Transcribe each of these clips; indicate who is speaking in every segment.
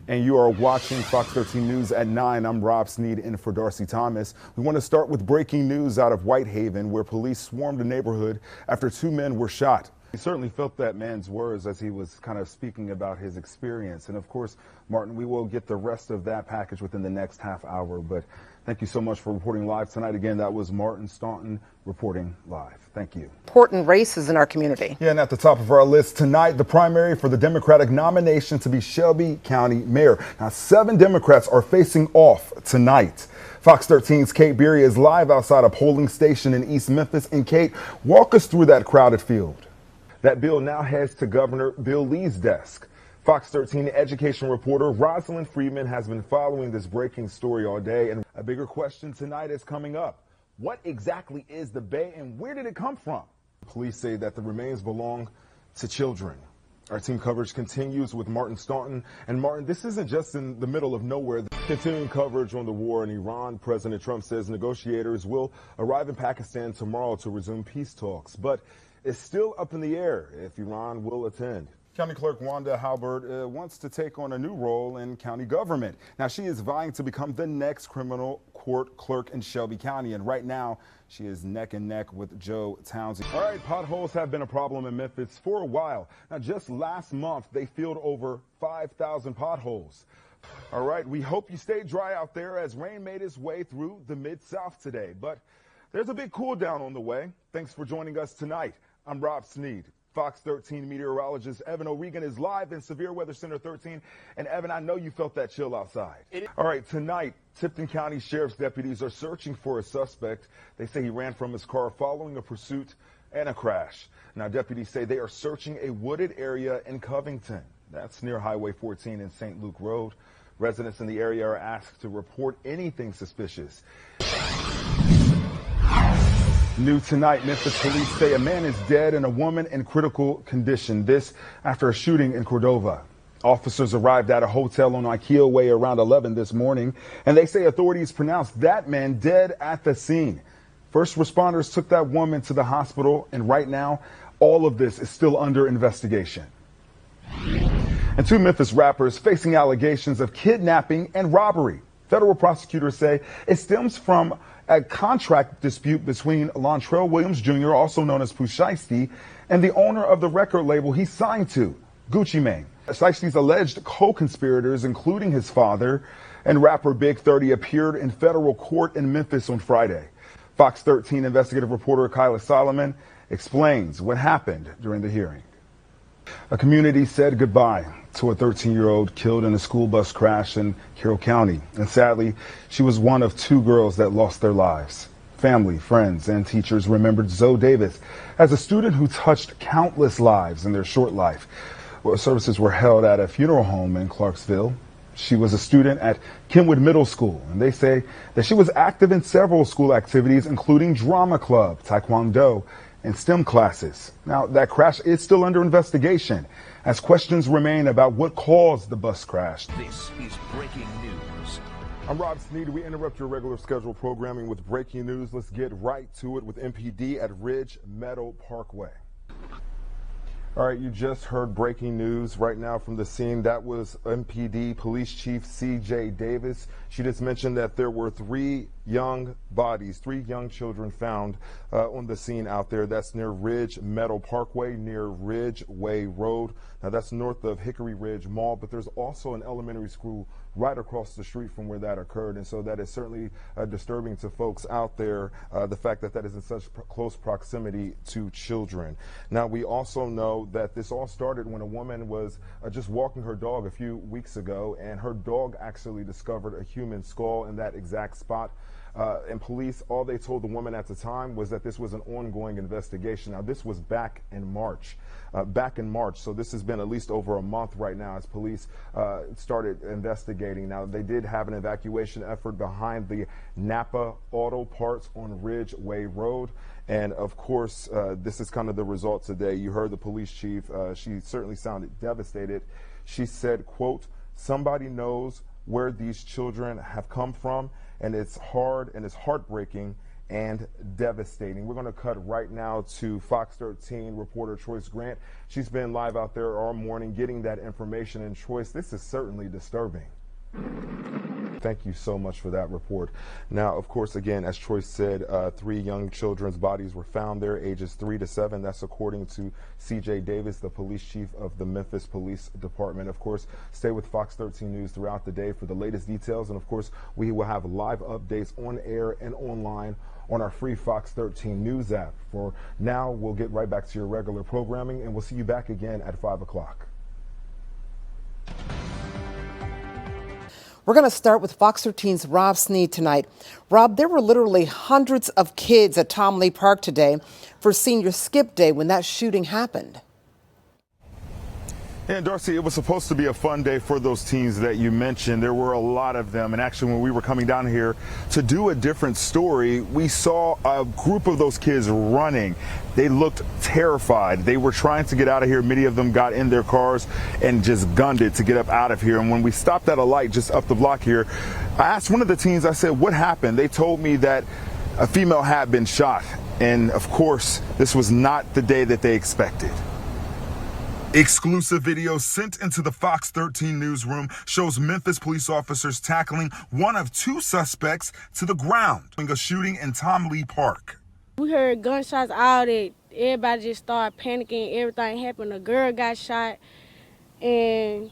Speaker 1: And you are watching Fox 13 News at 9. I'm Rob Sneed in for Darcy Thomas. We want to start with breaking news out of Whitehaven, where police swarmed the neighborhood after 2 men were shot. He certainly felt that man's words as he was kind of speaking about his experience. And of course, Martin, we will get the rest of that package within the next half hour. But thank you so much for reporting live tonight. Again, that was Martin Staunton reporting live. Thank you.
Speaker 2: Important races in our community.
Speaker 1: Yeah, and at the top of our list tonight, the primary for the Democratic nomination to be Shelby County mayor. Now, 7 Democrats are facing off tonight. Fox 13's Kate Beery is live outside a polling station in East Memphis. And Kate, walk us through that crowded field. That bill now heads to Governor Bill Lee's desk. Fox 13 education reporter Rosalind Freeman has been following this breaking story all day, and a bigger question tonight is coming up. What exactly is the bay and where did it come from? Police say that the remains belong to children. Our team coverage continues with Martin Staunton. And Martin, this isn't just in the middle of nowhere. Continuing coverage on the war in Iran, President Trump says negotiators will arrive in Pakistan tomorrow to resume peace talks. But it's still up in the air if Iran will attend. County Clerk Wanda Halbert wants to take on a new role in county government. Now, she is vying to become the next criminal court clerk in Shelby County, and right now she is neck and neck with Joe Townsend. All right, potholes have been a problem in Memphis for a while. Now, just last month, they filled over 5,000 potholes. All right, we hope you stay dry out there as rain made its way through the Mid-South today. But there's a big cool down on the way. Thanks for joining us tonight. I'm Rob Sneed. Fox 13 meteorologist Evan O'Regan is live in Severe Weather Center 13. And Evan, I know you felt that chill outside. All right, tonight, Tipton County Sheriff's deputies are searching for a suspect. They say he ran from his car following a pursuit and a crash. Now, deputies say they are searching a wooded area in Covington. That's near Highway 14 and St. Luke Road. Residents in the area are asked to report anything suspicious. New tonight, Memphis police say a man is dead and a woman in critical condition. This after a shooting in Cordova. Officers arrived at a hotel on Ikea Way around 11 this morning, and they say authorities pronounced that man dead at the scene. First responders took that woman to the hospital, and right now, all of this is still under investigation. And 2 Memphis rappers facing allegations of kidnapping and robbery. Federal prosecutors say it stems from a contract dispute between Lontrell Williams Jr., also known as Pooh Shiesty, and the owner of the record label he signed to, Gucci Mane. Shiesty's alleged co-conspirators, including his father and rapper Big 30, appeared in federal court in Memphis on Friday. Fox 13 investigative reporter Kyla Solomon explains what happened during the hearing. A community said goodbye to a 13-year-old killed in a school bus crash in Carroll County. And sadly, she was one of 2 girls that lost their lives. Family, friends, and teachers remembered Zoe Davis as a student who touched countless lives in their short life. Well, services were held at a funeral home in Clarksville. She was a student at Kenwood Middle School, and they say that she was active in several school activities, including drama club, taekwondo, and STEM classes. Now, that crash is still under investigation as questions remain about what caused the bus crash.
Speaker 3: This is breaking news.
Speaker 1: I'm Rob Sneed. We interrupt your regular scheduled programming with breaking news. Let's get right to it with MPD at Ridge Meadow Parkway. All right, you just heard breaking news right now from the scene. That was MPD Police Chief C.J. Davis. She just mentioned that there were 3 young bodies, 3 young children found on the scene out there. That's near Ridge Meadow Parkway, near Ridgeway Road. Now, that's north of Hickory Ridge Mall, but there's also an elementary school right across the street from where that occurred. And so that is certainly disturbing to folks out there, the fact that that is in such close proximity to children. Now, we also know that this all started when a woman was just walking her dog a few weeks ago, and her dog actually discovered a human skull in that exact spot. And police, all they told the woman at the time was that this was an ongoing investigation. Now, this was back in March. So this has been at least over a month right now as police started investigating. Now, they did have an evacuation effort behind the Napa Auto Parts on Ridgeway Road. And of course, this is kind of the result today. You heard the police chief. She certainly sounded devastated. She said, quote, "Somebody knows where these children have come from, and it's hard and it's heartbreaking. and devastating. We're going to cut right now to Fox 13 reporter Choice Grant. She's been live out there all morning getting that information. And Choice, this is certainly disturbing. Thank you so much for that report. Now, of course, again, as Troy said, 3 young children's bodies were found there, ages 3 to 7. That's according to C.J. Davis, the police chief of the Memphis Police Department. Of course, stay with Fox 13 News throughout the day for the latest details. And, of course, we will have live updates on air and online on our free Fox 13 News app. For now, we'll get right back to your regular programming, and we'll see you back again at 5 o'clock.
Speaker 2: We're going to start with Fox 13's Rob Sneed tonight. Rob, there were literally hundreds of kids at Tom Lee Park today for Senior Skip Day when that shooting happened.
Speaker 1: And Darcy, it was supposed to be a fun day for those teens that you mentioned. There were a lot of them. And actually, when we were coming down here to do a different story, we saw a group of those kids running. They looked terrified. They were trying to get out of here. Many of them got in their cars and just gunned it to get up out of here. And when we stopped at a light just up the block here, I asked one of the teens, I said, what happened? They told me that a female had been shot. And of course, this was not the day that they expected. Exclusive video sent into the Fox 13 newsroom shows Memphis police officers tackling one of 2 suspects to the ground during a shooting in Tom Lee Park.
Speaker 4: We heard gunshots all that. Everybody just started panicking. Everything happened. A girl got shot. And,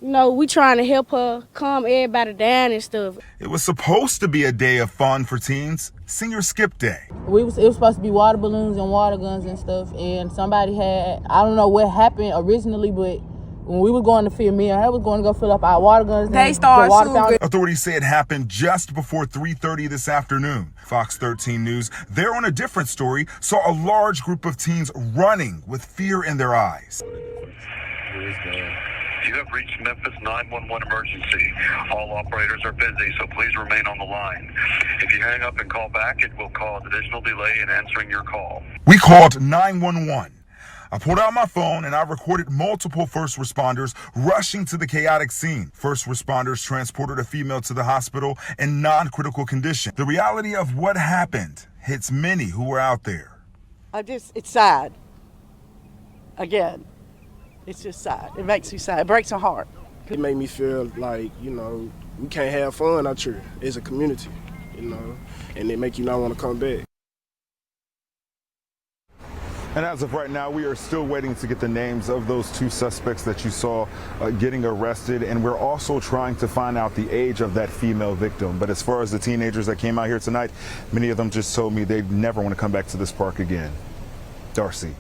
Speaker 4: you know, we trying to help her calm everybody down and stuff.
Speaker 1: It was supposed to be a day of fun for teens, Senior Skip Day.
Speaker 5: It was supposed to be water balloons and water guns and stuff, and somebody had, I don't know what happened originally, but when we were going to fill, me and her was going to go fill up our water guns.
Speaker 6: They started shooting.
Speaker 1: Authorities say it happened just before 3:30 this afternoon. Fox 13 News, they're on a different story, saw a large group of teens running with fear in their eyes.
Speaker 7: You have reached Memphis 911 emergency. All operators are busy, so please remain on the line. If you hang up and call back, it will cause additional delay in answering your call.
Speaker 1: We called 911. I pulled out my phone and I recorded multiple first responders rushing to the chaotic scene. First responders transported a female to the hospital in non-critical condition. The reality of what happened hits many who were out there.
Speaker 6: It's sad. Again, it's just sad. It makes me sad. It breaks my heart.
Speaker 8: It made me feel like, you know, we can't have fun out here as a community, you know, and it make you not want to come back.
Speaker 1: And as of right now, we are still waiting to get the names of those 2 suspects that you saw getting arrested. And we're also trying to find out the age of that female victim. But as far as the teenagers that came out here tonight, many of them just told me they never want to come back to this park again. Darcy.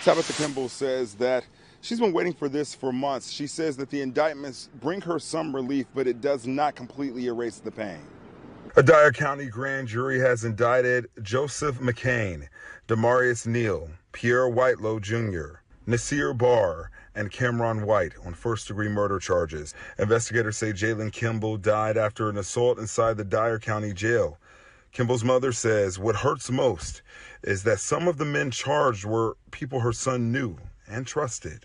Speaker 1: Tabitha Kimball says that she's been waiting for this for months. She says that the indictments bring her some relief, but it does not completely erase the pain. A Dyer County grand jury has indicted Joseph McCain, Demarius Neal, Pierre Whitelow Jr., Nasir Barr, and Cameron White on first-degree murder charges. Investigators say Jalen Kimball died after an assault inside the Dyer County jail. Kimball's mother says what hurts most is that some of the men charged were people her son knew and trusted.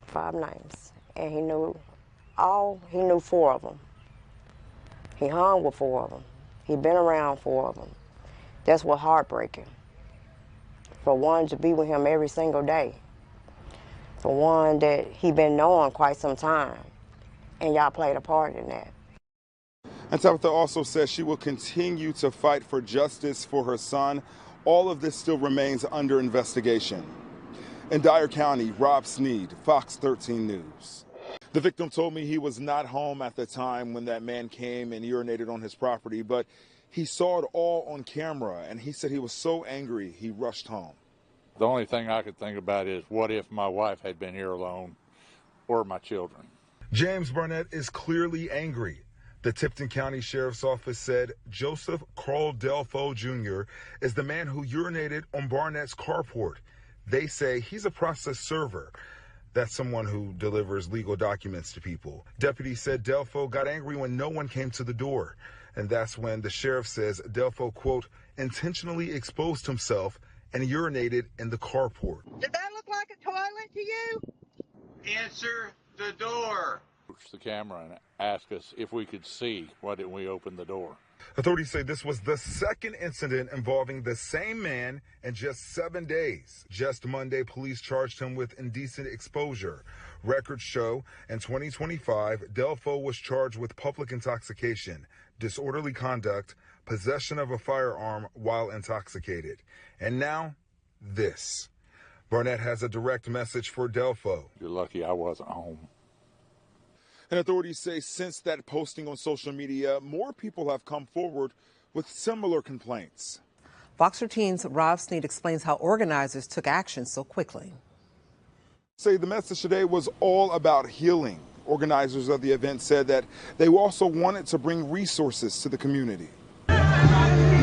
Speaker 9: 5 names, and he knew 4 of them. He hung with 4 of them. He been around 4 of them. That's what heartbreaking. For one to be with him every single day. For one that he been knowing quite some time, and y'all played a part in that.
Speaker 1: And Tabitha also says she will continue to fight for justice for her son. All of this still remains under investigation. In Dyer County, Rob Sneed, Fox 13 News. The victim told me he was not home at the time when that man came and urinated on his property, but he saw it all on camera, and he said he was so angry he rushed home.
Speaker 10: The only thing I could think about is what if my wife had been here alone or my children.
Speaker 1: James Barnett is clearly angry. The Tipton County Sheriff's Office said Joseph Carl Delfo Jr. is the man who urinated on Barnett's carport. They say he's a process server. That's someone who delivers legal documents to people. Deputies said Delfo got angry when no one came to the door. And that's when the sheriff says Delfo, quote, intentionally exposed himself and urinated in the carport.
Speaker 11: Did that look like a toilet to you?
Speaker 12: Answer the door.
Speaker 10: The camera and ask us if we could see. Why didn't we open the door?
Speaker 1: Authorities say this was the second incident involving the same man in just 7 days. Just Monday, police charged him with indecent exposure. Records show in 2025, Delfo was charged with public intoxication, disorderly conduct, possession of a firearm while intoxicated. And now, this. Barnett has a direct message for Delfo.
Speaker 10: You're lucky I wasn't home.
Speaker 1: And authorities say since that posting on social media, more people have come forward with similar complaints.
Speaker 2: Fox 13's Rob Sneed explains how organizers took action so quickly.
Speaker 1: Say the message today was all about healing. Organizers of the event said that they also wanted to bring resources to the community.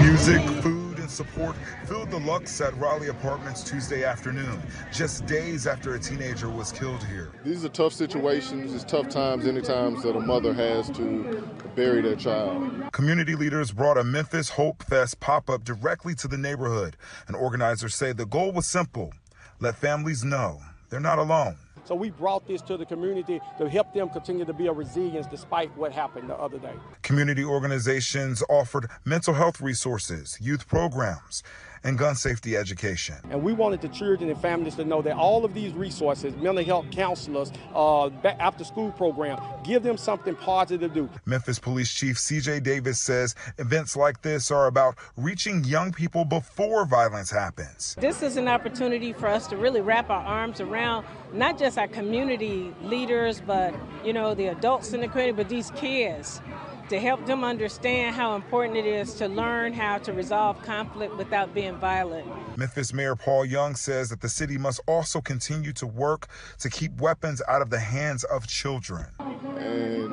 Speaker 1: Music, food, and support filled the Lux at Raleigh Apartments Tuesday afternoon, just days after a teenager was killed here.
Speaker 13: These are tough situations. It's tough times any times that a mother has to bury their child.
Speaker 1: Community leaders brought a Memphis Hope Fest pop-up directly to the neighborhood. And organizers say the goal was simple: let families know they're not alone.
Speaker 14: So we brought this to the community to help them continue to be a resilience despite what happened the other day.
Speaker 1: Community organizations offered mental health resources, youth programs, and gun safety education.
Speaker 14: And we wanted the children and families to know that all of these resources, mental health counselors, after school program, give them something positive to do.
Speaker 1: Memphis Police Chief C.J. Davis says events like this are about reaching young people before violence happens.
Speaker 15: This is an opportunity for us to really wrap our arms around not just our community leaders, but the adults in the community, but these kids, to help them understand how important it is to learn how to resolve conflict without being violent.
Speaker 1: Memphis Mayor Paul Young says that the city must also continue to work to keep weapons out of the hands of children.
Speaker 13: And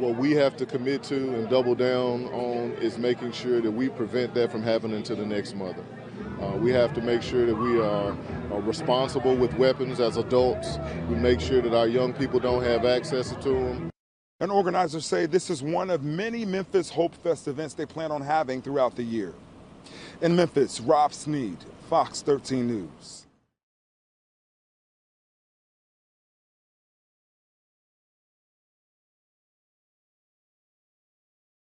Speaker 13: what we have to commit to and double down on is making sure that we prevent that from happening to the next mother. We have to make sure that we are responsible with weapons as adults. We make sure that our young people don't have access to them.
Speaker 1: And organizers say this is one of many Memphis Hope Fest events they plan on having throughout the year. In Memphis, Rob Sneed, Fox 13 News.